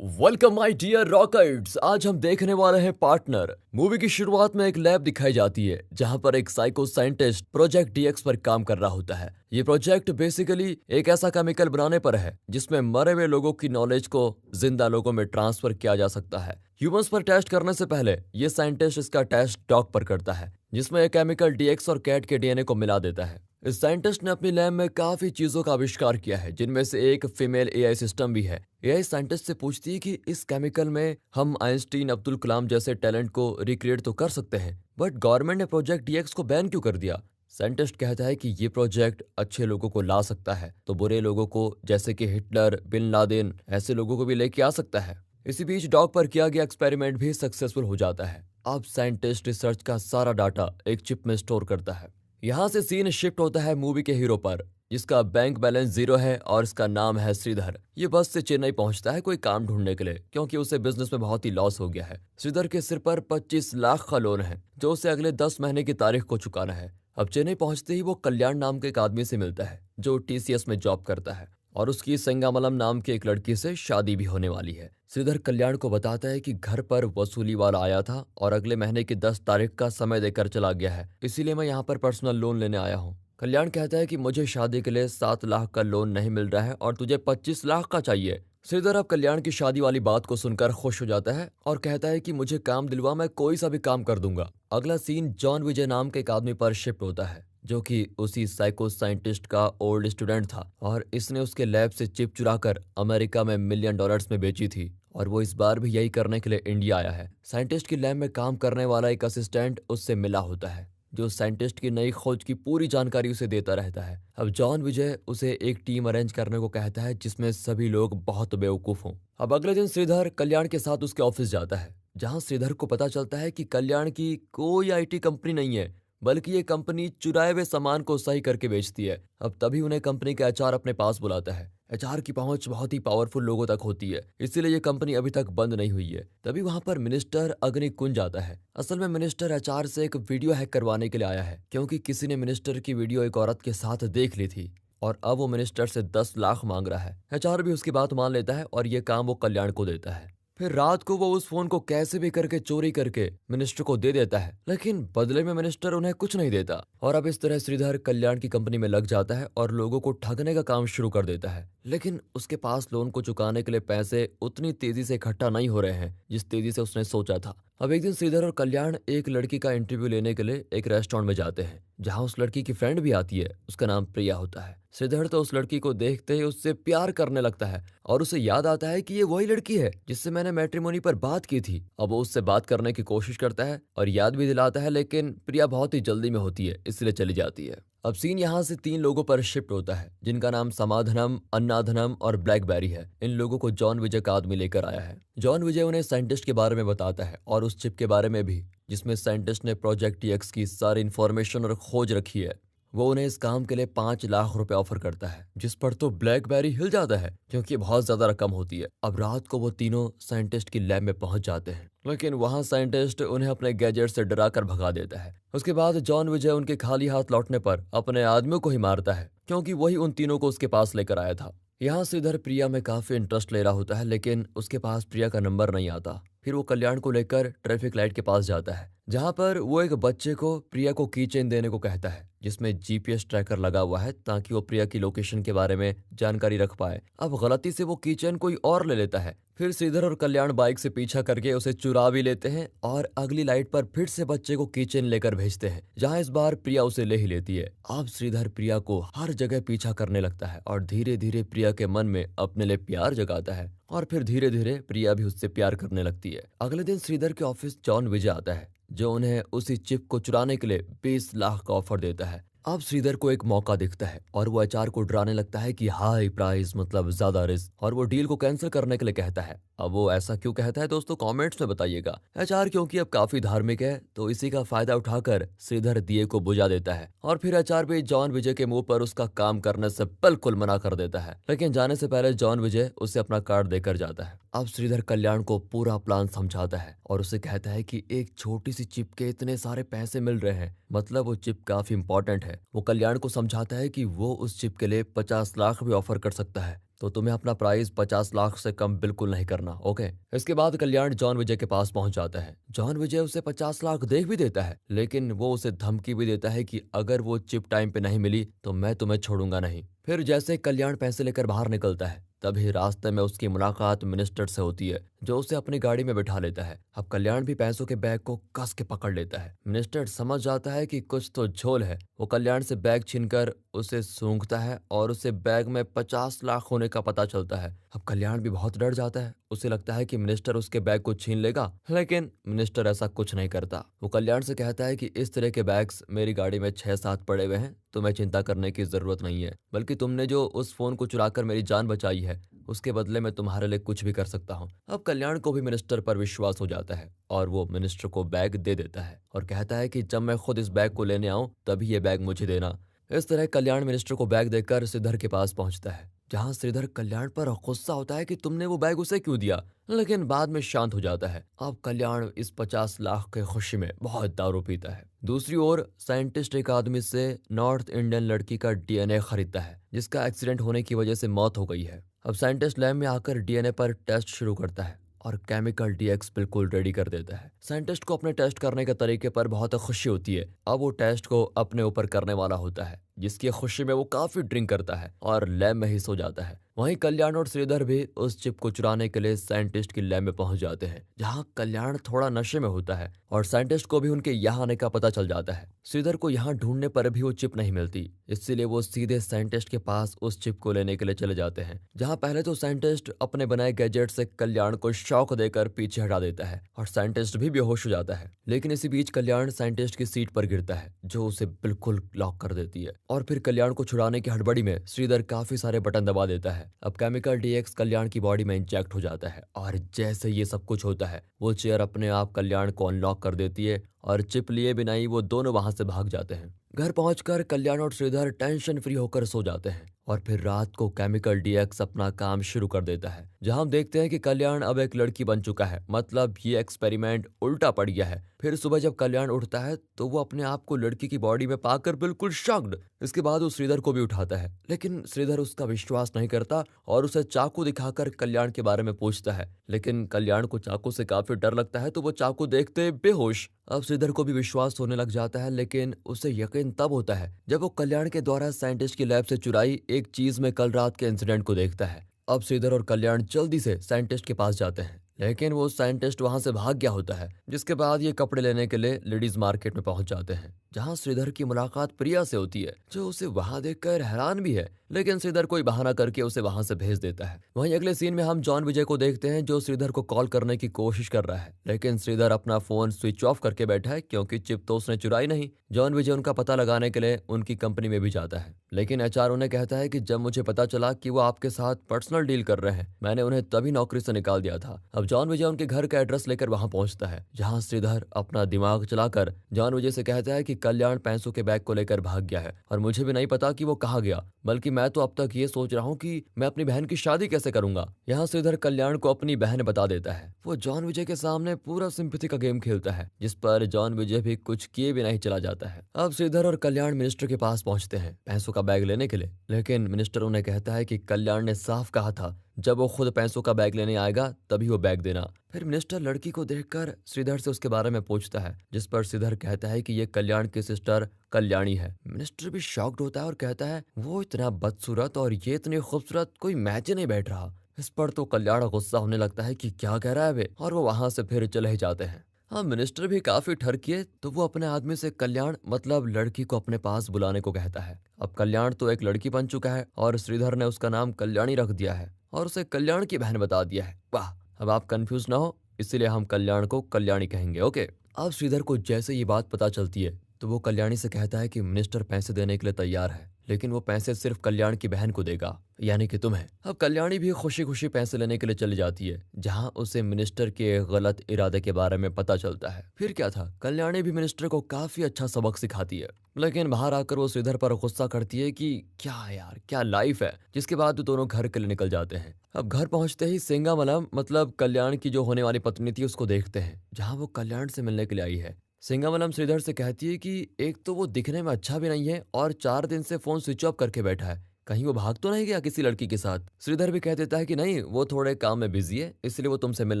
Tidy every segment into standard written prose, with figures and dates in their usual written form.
Welcome my dear rockets. आज हम देखने वाले हैं पार्टनर। मूवी की शुरुआत में एक लैब दिखाई जाती है जहां पर एक साइको साइंटिस्ट प्रोजेक्ट डीएक्स पर काम कर रहा होता है। ये प्रोजेक्ट बेसिकली एक ऐसा केमिकल बनाने पर है जिसमें मरे हुए लोगों की नॉलेज को जिंदा लोगों में ट्रांसफर किया जा सकता है। ह्यूमंस पर टेस्ट करने से पहले ये साइंटिस्ट इसका टेस्ट डॉग पर करता है जिसमें यह केमिकल डीएक्स और कैट के डीएनए को मिला देता है। इस साइंटिस्ट ने अपनी लैब में काफी चीजों का आविष्कार किया है जिनमें से एक फीमेल एआई सिस्टम भी है। एआई साइंटिस्ट से पूछती है कि इस केमिकल में हम आइंस्टीन अब्दुल कलाम जैसे टैलेंट को रिक्रिएट तो कर सकते हैं, बट गवर्नमेंट ने प्रोजेक्ट डीएक्स को बैन क्यों कर दिया। साइंटिस्ट कहता है कि ये प्रोजेक्ट अच्छे लोगों को ला सकता है तो बुरे लोगों को जैसे कि हिटलर, बिन लादेन ऐसे लोगों को भी लेके आ सकता है। इसी बीच डॉग पर किया गया एक्सपेरिमेंट भी सक्सेसफुल हो जाता है। अब साइंटिस्ट रिसर्च का सारा डाटा एक चिप में स्टोर करता है। यहाँ से सीन शिफ्ट होता है मूवी के हीरो पर जिसका बैंक बैलेंस 0 है और इसका नाम है श्रीधर। ये बस से चेन्नई पहुंचता है कोई काम ढूंढने के लिए क्योंकि उसे बिजनेस में बहुत ही लॉस हो गया है। श्रीधर के सिर पर 25 लाख का लोन है जो उसे अगले 10 महीने की तारीख को चुकाना है। अब चेन्नई पहुंचते ही वो कल्याण नाम के एक आदमी से मिलता है जो टीसीएस में जॉब करता है और उसकी संगामलम नाम की एक लड़की से शादी भी होने वाली है। श्रीधर कल्याण को बताता है कि घर पर वसूली वाला आया था और अगले महीने की 10 तारीख का समय देकर चला गया है, इसीलिए मैं यहाँ पर पर्सनल लोन लेने आया हूँ। कल्याण कहता है कि मुझे शादी के लिए 7 लाख का लोन नहीं मिल रहा है और तुझे 25 लाख का चाहिए। श्रीधर अब कल्याण की शादी वाली बात को सुनकर खुश हो जाता है और कहता है कि मुझे काम दिलवा, मैं कोई सा भी काम कर दूंगा। अगला सीन जॉन विजय नाम के एक आदमी पर शिफ्ट होता है जो कि उसी साइको साइंटिस्ट का ओल्ड स्टूडेंट था और इसने उसके लैब से चिप चुराकर अमेरिका में मिलियन डॉलर्स में बेची थी और वो इस बार भी यही करने के लिए इंडिया आया है। साइंटिस्ट की लैब में काम करने वाला एक असिस्टेंट उससे मिला होता है जो साइंटिस्ट की नई खोज की पूरी जानकारी उसे देता रहता है। अब जॉन विजय उसे एक टीम अरेंज करने को कहता है जिसमें सभी लोग बहुत बेवकूफ हों। अब अगले दिन श्रीधर कल्याण के साथ उसके ऑफिस जाता है जहां श्रीधर को पता चलता है कि कल्याण की कोई आईटी कंपनी नहीं है बल्कि ये कंपनी चुराए हुए सामान को सही करके बेचती है। अब तभी उन्हें कंपनी का एचआर अपने पास बुलाता है। एचआर की पहुंच बहुत ही पावरफुल लोगों तक होती है, इसीलिए ये कंपनी अभी तक बंद नहीं हुई है। तभी वहां पर मिनिस्टर अग्नि कुंज आता है। असल में मिनिस्टर एचआर से एक वीडियो हैक करवाने के लिए आया है क्योंकि किसी ने मिनिस्टर की वीडियो एक औरत के साथ देख ली थी और अब वो मिनिस्टर से 10 लाख मांग रहा है। एचआर भी उसकी बात मान लेता है और ये काम वो कल्याण को देता है। फिर रात को वो उस फोन को कैसे भी करके चोरी करके मिनिस्टर को दे देता है, लेकिन बदले में मिनिस्टर उन्हें कुछ नहीं देता और अब इस तरह श्रीधर कल्याण की कंपनी में लग जाता है और लोगों को ठगने का काम शुरू कर देता है। लेकिन उसके पास लोन को चुकाने के लिए पैसे उतनी तेजी से इकट्ठा नहीं हो रहे हैं जिस तेजी से उसने सोचा था। अब एक दिन श्रीधर और कल्याण एक लड़की का इंटरव्यू लेने के लिए एक रेस्टोरेंट में जाते हैं जहां उस लड़की की फ्रेंड भी आती है। उसका नाम प्रिया होता है। श्रीधर तो उस लड़की को देखते ही उससे प्यार करने लगता है और उसे याद आता है कि ये वही लड़की है जिससे मैंने मैट्रिमोनी पर बात की थी। अब वो उससे बात करने की कोशिश करता है और याद भी दिलाता है, लेकिन प्रिया बहुत ही जल्दी में होती है इसलिए चली जाती है। अब सीन यहाँ से 3 लोगों पर शिफ्ट होता है जिनका नाम समाधनम, अन्नाधनम और ब्लैकबेरी है। इन लोगों को जॉन विजय का आदमी लेकर आया है। जॉन विजय उन्हें साइंटिस्ट के बारे में बताता है और उस चिप के बारे में भी जिसमें साइंटिस्ट ने प्रोजेक्ट टीएक्स की सारी इंफॉर्मेशन और खोज रखी है। वो उन्हें इस काम के लिए 5 लाख रुपए ऑफर करता है जिस पर तो ब्लैकबेरी हिल जाता है क्योंकि ये बहुत ज्यादा रकम होती है। अब रात को वो तीनों साइंटिस्ट की लैब में पहुंच जाते हैं लेकिन वहां साइंटिस्ट उन्हें अपने गैजेट से डराकर भगा देता है। उसके बाद जॉन विजय उनके खाली हाथ लौटने पर अपने आदमियों को ही मारता है क्योंकि वही उन तीनों को उसके पास लेकर आया था। यहाँ से इधर प्रिया में काफी इंटरेस्ट ले रहा होता है लेकिन उसके पास प्रिया का नंबर नहीं आता। फिर वो कल्याण को लेकर ट्रैफिक लाइट के पास जाता है जहां पर वो एक बच्चे को प्रिया को की चेन देने को कहता है जिसमें जीपीएस ट्रैकर लगा हुआ है ताकि वो प्रिया की लोकेशन के बारे में जानकारी रख पाए। अब गलती से वो की चेन कोई और ले लेता है। फिर श्रीधर और कल्याण बाइक से पीछा करके उसे चुरा भी लेते हैं और अगली लाइट पर फिर से बच्चे को की चेन लेकर भेजते हैं जहां इस बार प्रिया उसे ले ही लेती है। अब श्रीधर प्रिया को हर जगह पीछा करने लगता है और धीरे धीरे प्रिया के मन में अपने लिए प्यार जगाता है और फिर धीरे धीरे प्रिया भी उससे प्यार करने लगती है। अगले दिन श्रीधर के ऑफिस जॉन विजय आता है जो उन्हें उसी चिप को चुराने के लिए 20 लाख का ऑफर देता है। अब श्रीधर को एक मौका दिखता है और वो एचआर को डराने लगता है कि हाई प्राइस मतलब ज्यादा रिस्क और वो डील को कैंसिल करने के लिए कहता है। अब वो ऐसा क्यों कहता है दोस्तों कमेंट्स में बताइएगा। एचआर क्योंकि अब काफी धार्मिक है तो इसी का फायदा उठाकर श्रीधर दिए को बुझा देता है और फिर एचआर भी जॉन विजय के मुंह पर उसका काम करने से बिल्कुल मना कर देता है। लेकिन जाने से पहले जॉन विजय उसे अपना कार्ड देकर जाता है। अब श्रीधर कल्याण को पूरा प्लान समझाता है और उसे कहता है कि एक छोटी सी चिप के इतने सारे पैसे मिल रहे हैं मतलब वो चिप काफी इंपॉर्टेंट है। वो कल्याण को समझाता है कि वो उस चिप के लिए 50 लाख भी ऑफर कर सकता है तो तुम्हें अपना प्राइस 50 लाख से कम बिल्कुल नहीं करना, ओके। इसके बाद कल्याण जॉन विजय के पास पहुंच जाता है। जॉन विजय उसे 50 लाख दे भी देता है, लेकिन वो उसे धमकी भी देता है कि अगर वो चिप टाइम पे नहीं मिली तो मैं तुम्हें छोड़ूंगा नहीं। फिर जैसे कल्याण पैसे लेकर बाहर निकलता है, तभी रास्ते में उसकी मुलाकात मिनिस्टर से होती है, जो उसे अपनी गाड़ी में बिठा लेता है। अब कल्याण भी पैसों के बैग को कस के पकड़ लेता है। मिनिस्टर समझ जाता है कि कुछ तो झोल है। वो कल्याण से बैग छीनकर उसे सूंघता है और उसे बैग में 50 लाख होने का पता चलता है। अब कल्याण भी बहुत डर जाता है। उसे लगता है कि मिनिस्टर उसके बैग को छीन लेगा, लेकिन मिनिस्टर ऐसा कुछ नहीं करता। वो कल्याण से कहता है कि इस तरह के बैग्स मेरी गाड़ी में 6-7 पड़े हुए हैं, तुम्हें चिंता करने की जरूरत नहीं है। बल्कि तुमने जो उस फोन को चुराकर मेरी जान बचाई है, उसके बदले में तुम्हारे लिए कुछ भी कर सकता हूँ। अब कल्याण को भी मिनिस्टर पर विश्वास हो जाता है और वो मिनिस्टर को बैग दे देता है और कहता है कि जब मैं खुद इस बैग को लेने आऊं तभी ये बैग मुझे देना। इस तरह कल्याण मिनिस्टर को बैग देकर श्रीधर के पास पहुंचता है, जहां श्रीधर कल्याण पर गुस्सा होता है कि तुमने वो बैग उसे क्यों दिया, लेकिन बाद में शांत हो जाता है। अब कल्याण इस 50 लाख के खुशी में बहुत दारू पीता है। दूसरी ओर साइंटिस्ट एक आदमी से नॉर्थ इंडियन लड़की का डीएनए खरीदता है, जिसका एक्सीडेंट होने की वजह से मौत हो गई है। अब साइंटिस्ट लैब में आकर डीएनए पर टेस्ट शुरू करता है और केमिकल डीएक्स बिल्कुल रेडी कर देता है। साइंटिस्ट को अपने टेस्ट करने के तरीके पर बहुत खुशी होती है। अब वो टेस्ट को अपने ऊपर करने वाला होता है, जिसकी खुशी में वो काफी ड्रिंक करता है और लैब में ही सो जाता है। वहीं कल्याण और श्रीधर भी उस चिप को चुराने के लिए साइंटिस्ट की लैब में पहुंच जाते हैं, जहां कल्याण थोड़ा नशे में होता है और साइंटिस्ट को भी उनके यहाँ आने का पता चल जाता है। श्रीधर को यहाँ ढूंढने पर भी वो चिप नहीं मिलती, इसीलिए वो सीधे साइंटिस्ट के पास उस चिप को लेने के लिए चले जाते हैं। जहाँ पहले तो साइंटिस्ट अपने बनाए गैजेट से कल्याण को शॉक देकर पीछे हटा देता है और साइंटिस्ट भी बेहोश हो जाता है। लेकिन इसी बीच कल्याण साइंटिस्ट की सीट पर गिरता है, जो उसे बिल्कुल लॉक कर देती है और फिर कल्याण को छुड़ाने की हड़बड़ी में श्रीधर काफी सारे बटन दबा देता है। अब केमिकल डीएक्स कल्याण की बॉडी में इंजेक्ट हो जाता है और जैसे ये सब कुछ होता है, वो चेयर अपने आप कल्याण को अनलॉक कर देती है और चिप लिए बिना ही वो दोनों वहां से भाग जाते हैं। घर पहुंचकर कल्याण और श्रीधर टेंशन फ्री होकर सो जाते हैं और फिर रात को केमिकल डीएक्स अपना काम शुरू कर देता है, जहां हम देखते हैं कि कल्याण अब एक लड़की बन चुका है। मतलब ये एक्सपेरिमेंट उल्टा पड़ गया है। फिर सुबह जब कल्याण उठता है तो वो अपने आप को लड़की की बॉडी में पाकर बिल्कुल शॉक्ड। इसके बाद वो श्रीधर को भी उठाता है, लेकिन श्रीधर उसका विश्वास नहीं करता और उसे चाकू दिखाकर कल्याण के बारे में पूछता है। लेकिन कल्याण को चाकू से काफी डर लगता है, तो वो चाकू देखते बेहोश। अब श्रीधर को भी विश्वास होने लग जाता है, लेकिन उसे यकीन तब होता है जब वो कल्याण के द्वारा साइंटिस्ट की लैब से चुराई एक चीज में कल रात के इंसिडेंट को देखता है। अब श्रीधर और कल्याण जल्दी से साइंटिस्ट के पास जाते हैं, लेकिन वो साइंटिस्ट वहां से भाग गया होता है। जिसके बाद ये कपड़े लेने के लिए लेडीज मार्केट में पहुंच जाते हैं, जहां श्रीधर की मुलाकात प्रिया से होती है, जो उसे वहां देखकर हैरान भी है। लेकिन श्रीधर कोई बहाना करके उसे वहां से भेज देता है। वहीं अगले सीन में हम जॉन विजय को देखते हैं, जो श्रीधर को कॉल करने की कोशिश कर रहा है, लेकिन श्रीधर अपना फोन स्विच ऑफ करके बैठा है, क्योंकि चिप तो उसने चुराई नहीं। जॉन विजय उनका पता लगाने के लिए उनकी कंपनी में भी जाता है, लेकिन एचआर उन्हें कहता है कि जब मुझे पता चला कि वो आपके साथ पर्सनल डील कर रहे हैं, मैंने उन्हें तभी नौकरी से निकाल दिया था। अब जॉन विजय उनके घर का एड्रेस लेकर वहां पहुंचता है, जहां श्रीधर अपना दिमाग चलाकर जॉन विजय से कहता है कि कल्याण पैसों के बैग को लेकर भाग गया है और मुझे भी नहीं पता कि वो कहाँ गया, बल्कि मैं तो अब तक ये सोच रहा हूँ कि मैं अपनी बहन की शादी कैसे करूंगा। यहाँ श्रीधर कल्याण को अपनी बहन बता देता है। वो जॉन विजय के सामने पूरा सिंपैथी का गेम खेलता है, जिस पर जॉन विजय भी कुछ किए भी नहीं चला जाता है। अब श्रीधर और कल्याण मिनिस्टर के पास पहुंचते हैं पैसों का बैग लेने के लिए, लेकिन मिनिस्टर उन्हें कहता है कि कल्याण ने साफ कहा था जब वो खुद पैसों का बैग लेने आएगा तभी वो बैग देना। फिर मिनिस्टर लड़की को देखकर श्रीधर से उसके बारे में पूछता है, जिस पर श्रीधर कहता है कि ये कल्याण की सिस्टर कल्याणी है। मिनिस्टर भी शॉक्ड होता है और कहता है वो इतना बदसूरत और ये इतनी खूबसूरत, कोई मैच ही नहीं बैठ रहा। इस पर तो कल्याण गुस्सा होने लगता है कि क्या कह रहा है वे, और वो वहां से फिर चले ही जाते हैं। हाँ, मिनिस्टर भी काफी ठरकिए तो वो अपने आदमी से कल्याण मतलब लड़की को अपने पास बुलाने को कहता है। अब कल्याण तो एक लड़की बन चुका है और श्रीधर ने उसका नाम कल्याणी रख दिया है और उसे कल्याण की बहन बता दिया है। वाह, अब आप कंफ्यूज ना हो, इसीलिए हम कल्याण को कल्याणी कहेंगे, ओके। अब श्रीधर को जैसे ये बात पता चलती है तो वो कल्याणी से कहता है कि मिनिस्टर पैसे देने के लिए तैयार है, लेकिन वो पैसे सिर्फ कल्याण की बहन को देगा, यानी कि तुम्हें। अब कल्याणी भी खुशी खुशी पैसे लेने के लिए चली जाती है, जहां उसे मिनिस्टर के गलत इरादे के बारे में पता चलता है। फिर क्या था, कल्याणी भी मिनिस्टर को काफी अच्छा सबक सिखाती है, लेकिन बाहर आकर वो श्रीधर पर गुस्सा करती है कि क्या यार, क्या लाइफ है। जिसके बाद दोनों घर के लिए निकल जाते हैं। अब घर पहुंचते ही सिंगामलम मतलब कल्याण की जो होने वाली पत्नी थी उसको देखते हैं, जहां वो कल्याण से मिलने के लिए आई है। सिंगामलम श्रीधर से कहती है कि एक तो वो दिखने में अच्छा भी नहीं है और 4 दिन से फोन स्विच ऑफ करके बैठा है, कहीं वो भाग तो नहीं गया किसी लड़की के साथ। श्रीधर भी कह देता है कि नहीं, वो थोड़े काम में बिजी है, इसलिए वो तुमसे मिल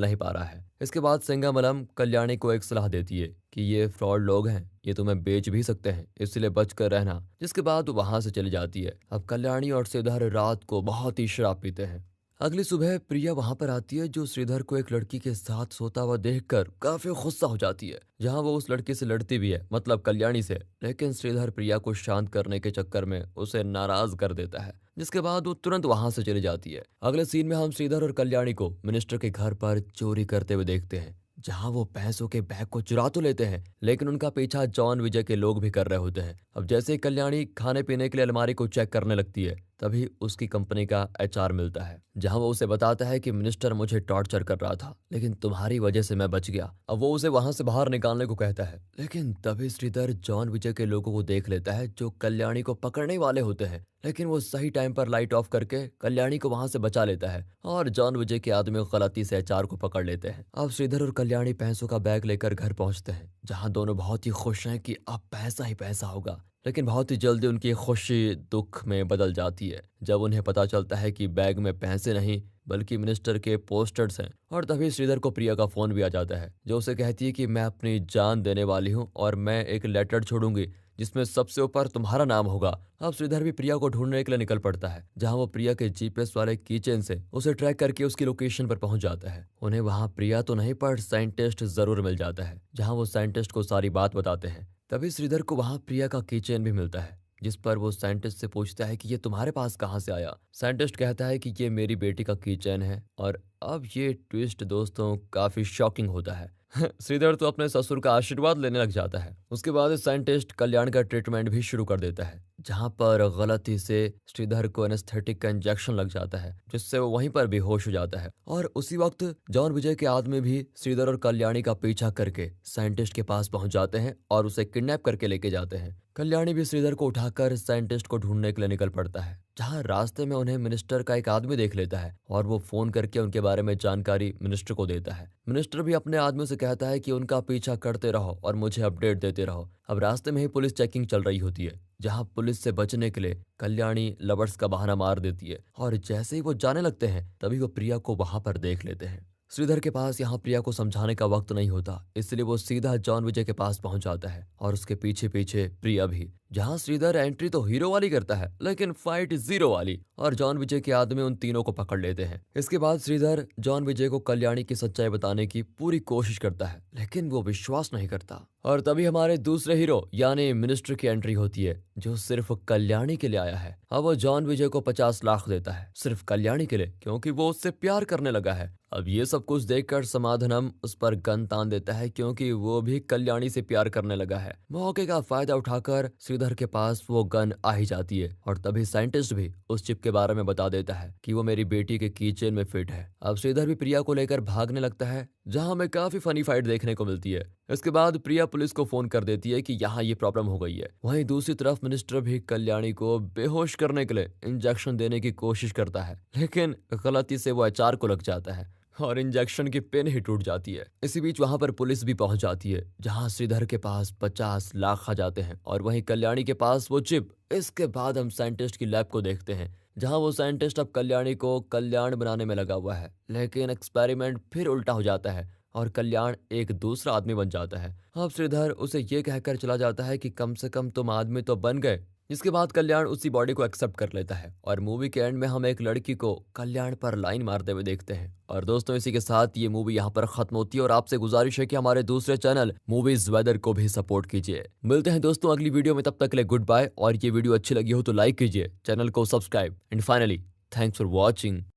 नहीं पा रहा है। इसके बाद सिंघामलम कल्याणी को एक सलाह देती है कि ये फ्रॉड लोग हैं, ये तुम्हें बेच भी सकते हैं, इसलिए बच कर रहना। जिसके बाद वो वहां से चली जाती है। अब कल्याणी और श्रीधर रात को बहुत ही शराब पीते हैं। अगली सुबह प्रिया वहां पर आती है, जो श्रीधर को एक लड़की के साथ सोता हुआ देखकर काफी गुस्सा हो जाती है। जहां वो उस लड़की से लड़ती भी है, मतलब कल्याणी से, लेकिन श्रीधर प्रिया को शांत करने के चक्कर में उसे नाराज कर देता है। जिसके बाद वो तुरंत वहां से चली जाती है। अगले सीन में हम श्रीधर और कल्याणी को मिनिस्टर के घर पर चोरी करते हुए देखते हैं, जहां वो पैसों के बैग को चुरा तो लेते हैं, लेकिन उनका पीछा जॉन विजय के लोग भी कर रहे होते हैं। अब जैसे ही कल्याणी खाने पीने के लिए अलमारी को चेक करने लगती है, तभी उसकी कंपनी का एचआर मिलता है, जहां वो उसे बताता है कि मिनिस्टर मुझे टॉर्चर कर रहा था, लेकिन तुम्हारी वजह से मैं बच गया। अब वो उसे वहां से बाहर निकालने को कहता है, लेकिन तभी श्रीधर जॉन विजय के लोगों को देख लेता है, जो कल्याणी को पकड़ने वाले होते हैं, लेकिन वो सही टाइम पर लाइट ऑफ करके कल्याणी को वहां से बचा लेता है और जॉन विजय के आदमी गलती से एचआर को पकड़ लेते हैं। अब श्रीधर और कल्याणी पैसों का बैग लेकर घर पहुंचते हैं, जहां दोनों बहुत ही खुश हैं कि अब पैसा ही पैसा होगा। लेकिन बहुत ही जल्दी उनकी खुशी दुख में बदल जाती है, जब उन्हें पता चलता है कि बैग में पैसे नहीं बल्कि मिनिस्टर के पोस्टर्स हैं। और तभी श्रीधर को प्रिया का फोन भी आ जाता है, जो उसे कहती है कि मैं अपनी जान देने वाली हूँ और मैं एक लेटर छोड़ूंगी जिसमें सबसे ऊपर तुम्हारा नाम होगा। अब श्रीधर भी प्रिया को ढूंढने के लिए निकल पड़ता है, जहां वो प्रिया के जीपीएस वाले कीचेन से उसे ट्रैक करके उसकी लोकेशन पर पहुंच जाता है। उन्हें वहां प्रिया तो नहीं पर साइंटिस्ट जरूर मिल जाता है, जहां वो साइंटिस्ट को सारी बात बताते हैं। तभी श्रीधर को वहां प्रिया का कीचेन भी मिलता है, जिस पर वो साइंटिस्ट से पूछता है कि ये तुम्हारे पास कहाँ से आया। साइंटिस्ट कहता है कि ये मेरी बेटी का कीचेन है। और अब ये ट्विस्ट दोस्तों काफी शॉकिंग होता है। श्रीधर तो अपने ससुर का आशीर्वाद लेने लग जाता है। उसके बाद साइंटिस्ट कल्याण का ट्रीटमेंट भी शुरू कर देता है, जहां पर गलती से श्रीधर को एनेस्थेटिक का इंजेक्शन लग जाता है, जिससे वो वहीं पर बेहोश हो जाता है। और उसी वक्त जॉन विजय के आदमी भी श्रीधर और कल्याणी का पीछा करके साइंटिस्ट के पास पहुंच जाते हैं और उसे किडनैप करके लेके जाते हैं। कल्याणी भी श्रीधर को उठाकर साइंटिस्ट को ढूंढने के लिए निकल पड़ता है, जहां रास्ते में उन्हें मिनिस्टर का एक आदमी देख लेता है और वो फोन करके उनके बारे में जानकारी मिनिस्टर को देता है। मिनिस्टर भी अपने आदमियों से कहता है कि उनका पीछा करते रहो और मुझे अपडेट देते रहो। अब रास्ते में ही पुलिस चेकिंग चल रही होती है, जहां पुलिस से बचने के लिए कल्याणी लवर्स का बहाना मार देती है और जैसे ही वो जाने लगते हैं, तभी वो प्रिया को वहां पर देख लेते हैं। श्रीधर के पास यहाँ प्रिया को समझाने का वक्त नहीं होता, इसलिए वो सीधा जॉन विजय के पास पहुंच जाता है और उसके पीछे पीछे प्रिया भी। जहां श्रीधर एंट्री तो हीरो वाली करता है, लेकिन फाइट जीरो वाली, और जॉन विजय के आदमी उन तीनों को पकड़ लेते हैं। इसके बाद श्रीधर जॉन विजय को कल्याणी की सच्चाई बताने की पूरी कोशिश करता है, लेकिन वो विश्वास नहीं करता। और तभी हमारे दूसरे हीरो यानी मिनिस्टर की एंट्री होती है, जो सिर्फ कल्याणी के लिए आया है। अब वो जॉन विजय को 50 लाख देता है सिर्फ कल्याणी के लिए, क्योंकि वो उससे प्यार करने लगा है। अब ये सब कुछ देखकर समाधानम उस पर गन तान देता है, क्योंकि वो भी कल्याणी से प्यार करने लगा है। मौके का फायदा उठाकर श्रीधर के पास वो गन आ ही जाती है और तभी साइंटिस्ट भी उस चिप के बारे में बता देता है कि वो मेरी बेटी के कीचेन में फिट है। अब श्रीधर भी प्रिया को लेकर भागने लगता है, जहां हमें काफी फनी फाइट देखने को मिलती है। इसके बाद प्रिया पुलिस को फोन कर देती है कि यहाँ ये प्रॉब्लम हो गई है। वहीं दूसरी तरफ मिनिस्टर भी कल्याणी को बेहोश करने के लिए इंजेक्शन देने की कोशिश करता है, लेकिन गलती से वो एचआर को लग जाता है और इंजेक्शन की पिन ही टूट जाती है। इसी बीच वहां पर पुलिस भी पहुंच जाती है, जहां श्रीधर के पास 50 लाख आ जाते हैं और वहीं कल्याणी के पास वो चिप। इसके बाद हम साइंटिस्ट की लैब को देखते हैं, जहां वो साइंटिस्ट अब कल्याणी को कल्याण बनाने में लगा हुआ है, लेकिन एक्सपेरिमेंट फिर उल्टा हो जाता है और कल्याण एक दूसरा आदमी बन जाता है। अब श्रीधर उसे ये कहकर चला जाता है कि कम से कम तुम आदमी तो बन गए। इसके बाद कल्याण उसी बॉडी को एक्सेप्ट कर लेता है और मूवी के एंड में हम एक लड़की को कल्याण पर लाइन मारते हुए देखते हैं। और दोस्तों, इसी के साथ ये मूवी यहाँ पर खत्म होती है और आपसे गुजारिश है कि हमारे दूसरे चैनल मूवीज वेदर को भी सपोर्ट कीजिए। मिलते हैं दोस्तों अगली वीडियो में, तब तक के लिए गुड बाय। और ये वीडियो अच्छी लगी हो तो लाइक कीजिए, चैनल को subscribe and finally thanks for watching.